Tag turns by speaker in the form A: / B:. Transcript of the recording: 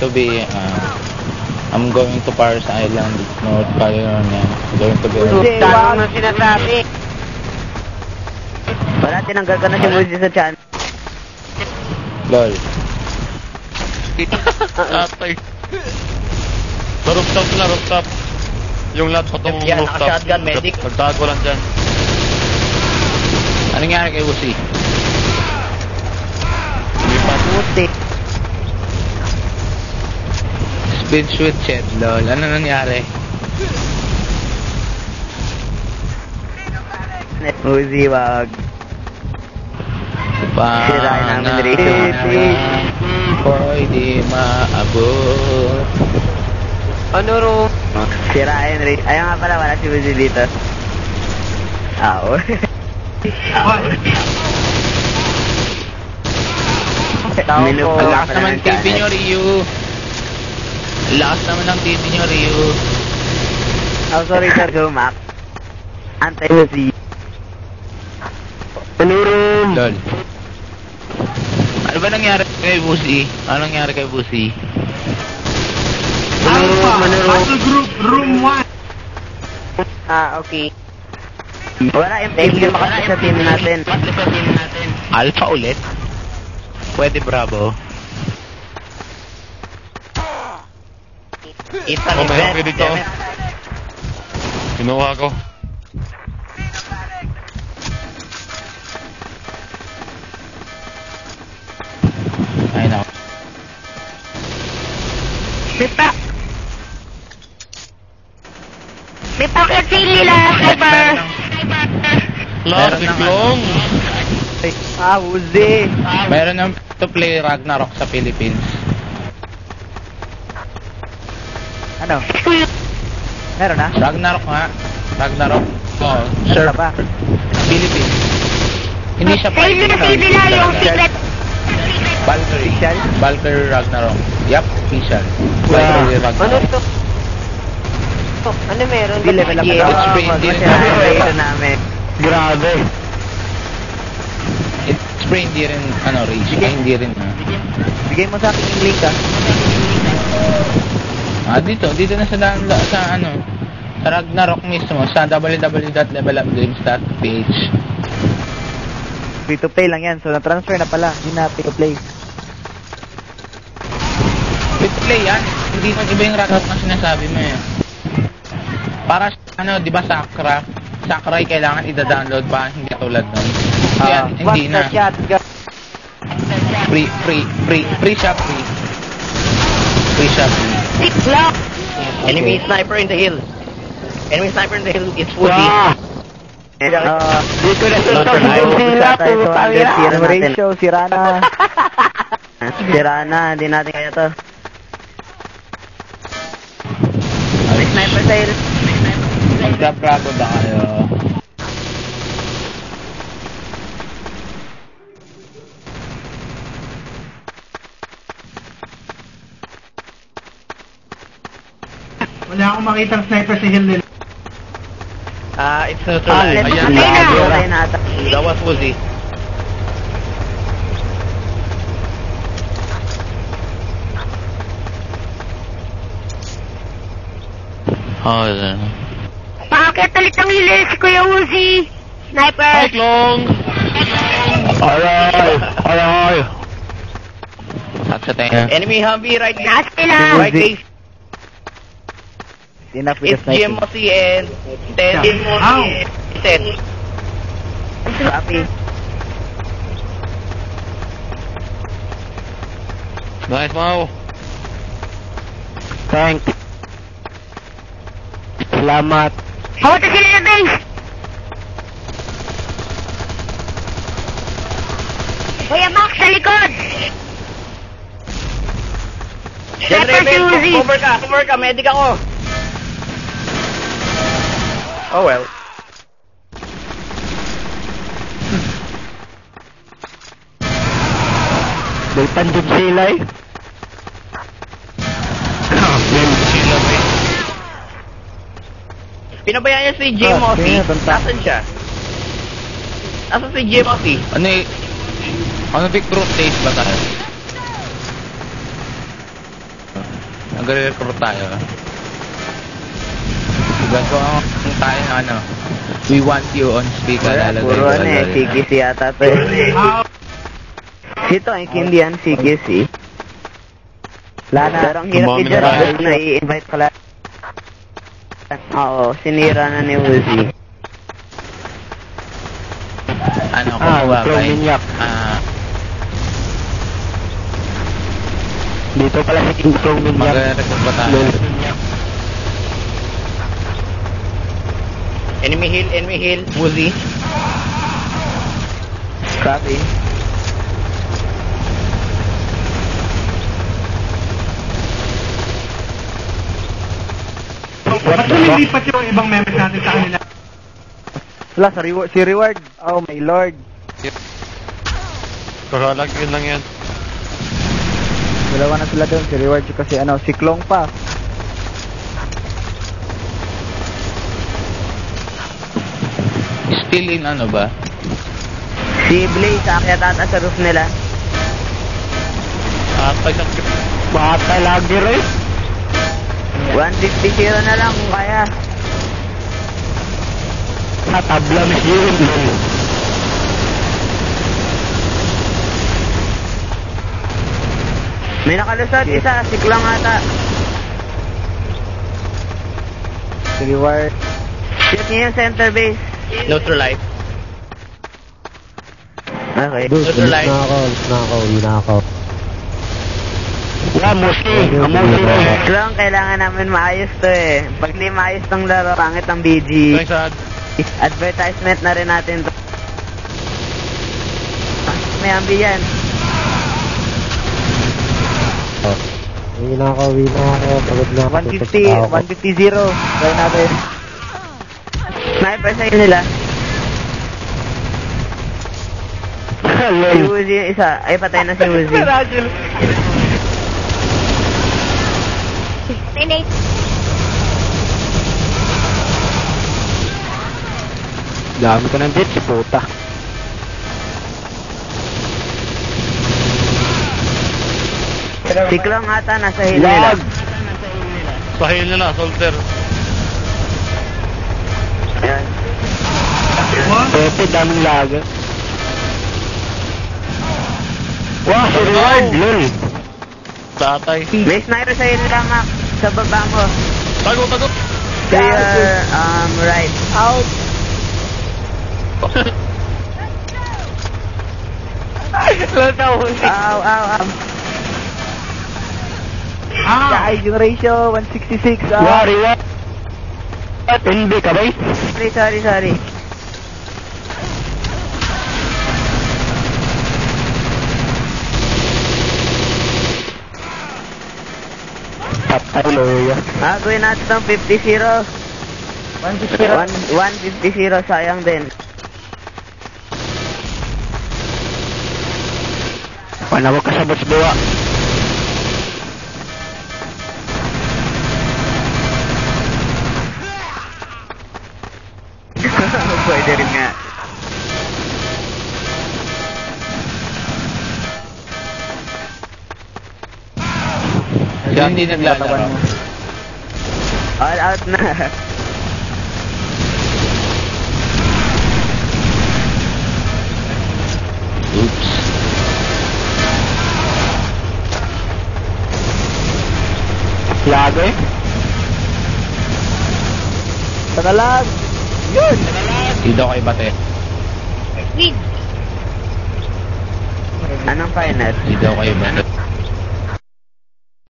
A: to be, I'm going to Paris Island, North Carolina. Going to be...
B: Tama mo sinasabi. Wala, tinanggal ka na si Moisés sa chan.
A: Lol.
C: Atay. Sa rooftop na, rooftop. Yung lahat patong
B: Yan,
C: rooftop.
B: naka-shotgun, medic.
C: Nagtago lang dyan.
A: Anong nangyari kay Uzi?
B: Puti.
A: Speed shoot chat, lol. Ano nangyari?
B: Uzi, wag. Sirain namin rito.
A: Hoy, di maabot.
B: Ano ro? Sirain rito. Ayaw nga pala, wala si Uzi dito. Oo.
A: Ang lakas naman TV nyo, Ryu. Ang lakas naman ng TV nyo, Ryu.
B: Oh, sorry sir, go Mac. Anti-Uzi. Panurum!
A: Lol. Ano ba nangyari kay Busi? Ano nangyari kay Busi?
D: Alpha, Battle Group, Room 1.
B: Okay. Wala yung team sa team natin.
A: Alpha ulit? Pwede, Bravo.
B: Isang
C: Oh, may happy dito. Kinuha ko.
A: Ay, no.
E: Bipa! Bipa ka sili lang, sniper!
C: Last long.
B: Uzi!
A: Meron ng to play Ragnarok sa Philippines.
B: Ano? Meron na?
A: Ragnarok nga. Ragnarok. Oh, sir.
B: Ano ba?
A: Philippines. Hindi siya
E: Sa hindi na sili lang yung secret.
A: Valkyrie. Valkyrie Ragnarok. Yup, official.
B: Wow.
A: Valkyrie Ragnarok.
B: to? Ano meron?
A: Hindi level up na. It's free, hindi rin
B: Ito namin. Grabe.
A: It's free, hindi rin, ano, rage. Ay, hindi rin,
B: Bigay mo sa akin yung link
A: dito na sa ano, sa Ragnarok mismo, sa www.levelupgames.ph.
B: Free to play lang yan. So, na-transfer na pala. Hindi na free to play.
A: Free to play yan. Hindi nang iba yung Ragnarok na sinasabi mo eh. Para ano, di ba Sakra? Sakra ay kailangan i-download pa, hindi tulad nun. Yan, hindi na. Free siya, free. Free siya, free.
E: Lock!
B: Enemy sniper in the hill. Enemy sniper in the hill is fully. Dito na sa ratio, Sirana. Sirana, hindi natin kaya to. May sniper sa hill.
A: Magka-bravo ba kayo?
D: Wala akong makitang sniper sa hill nila.
C: It's neutralized.
B: Ayan.
C: That was Uzi.
A: Oh, then.
E: Bakit ulit ang hilir si Kuya Uzi? Sniper!
C: Long.
A: Alright. At sa tayo.
C: Enemy Humvee right
E: Taas sila!
C: right base.
B: Enough with
C: It's
B: the sniping.
C: GMOC and 10.
D: Ow!
C: 10.
B: Copy.
C: Nice, Mau.
B: Thanks. Salamat.
E: Hawat na sila na base! Kuya Max, sa likod! Sniper si Uzi!
C: Cover ka, medic ako. Oh well.
B: May pandog sila eh.
C: Pinabayaan niya si J-Mossy. Nasaan siya? Nasaan si J-Mossy?
A: Ano big group days ba tayo? Nagre-recruit tayo. Diba kung tayo na ano, we want you on speaker.
B: Wala,
A: lalagay
B: puro
A: ko,
B: ano eh,
A: lalagay.
B: CQC yata to eh.
D: Ah,
B: Ito, hindi yan CQC.
F: Lana,
B: Pero ang hirap
C: Tumami na
B: i-just
C: tayo.
B: na i-invite ka lang. Oo, sinira na ni Uzi.
A: Ano, kumuha
F: Pro
A: kay...
F: Maniac.
A: Ah,
F: Dito pala si King Pro Maniac.
A: magre-recruit ba tayo?
F: Lol.
A: Enemy heal, Uzi.
B: Copy.
D: ba't lumilipat yung ibang members natin sa kanila?
F: Wala, si Reward. Oh my lord.
C: Kakalagyan lang yan.
F: Dalawa na sila doon. Si Reward kasi ano, si Klong pa.
A: Still in ano ba?
B: Si Blaze, akyat ata sa roof nila.
C: Atay sa script.
F: Bata lagi rin.
B: 150 na lang kung kaya.
F: Sa tabla mas yun. Lol.
B: May nakalusot, isa, siklang ata.
F: Si Reward.
B: Shoot niya yung center base.
A: Neutral light.
B: Okay.
A: Neutral light.
F: Uwi na ako. Yeah, Musi.
B: Siklang, kailangan namin maayos to eh. Pag di maayos tong laro, pangit ang BG.
C: Thanks, Ad.
B: Advertisement na rin natin to. May ambi yan.
F: Uwi na ako. Pagod na ako.
B: 150-0. Try natin. Sniper sa'yo nila. Si Uzi yung isa. Ay, patay na si Uzi.
E: Tinate.
F: Dami ko ng jets, puta.
B: Siklang ata, nasa hill nila.
C: Sa heal nila, soldier.
B: Ayan.
F: Pepe, daming laga. Wow, si Reward, lol.
C: Tatay.
B: May sniper sa'yo nila, Mac. Sa baba mo.
C: Tago, tago.
B: To your, right.
F: Out.
B: Ow, ow, ow.
D: Ah,
F: Yung ratio, 166. Wow, Reward. NB ka ba?
B: Sorry.
F: Patay, loya.
B: Gawin natin itong 50-0. 150-0, sayang din.
F: Panawag ka sa busbuwa.
B: Pwede rin nga.
A: Siya hindi naglalaro.
B: All out na.
A: Oops.
F: Lago eh. Tanalag. Yun.
A: Hindi daw kayo bate.
E: Win.
B: Anong final?
A: Hindi daw kayo bate.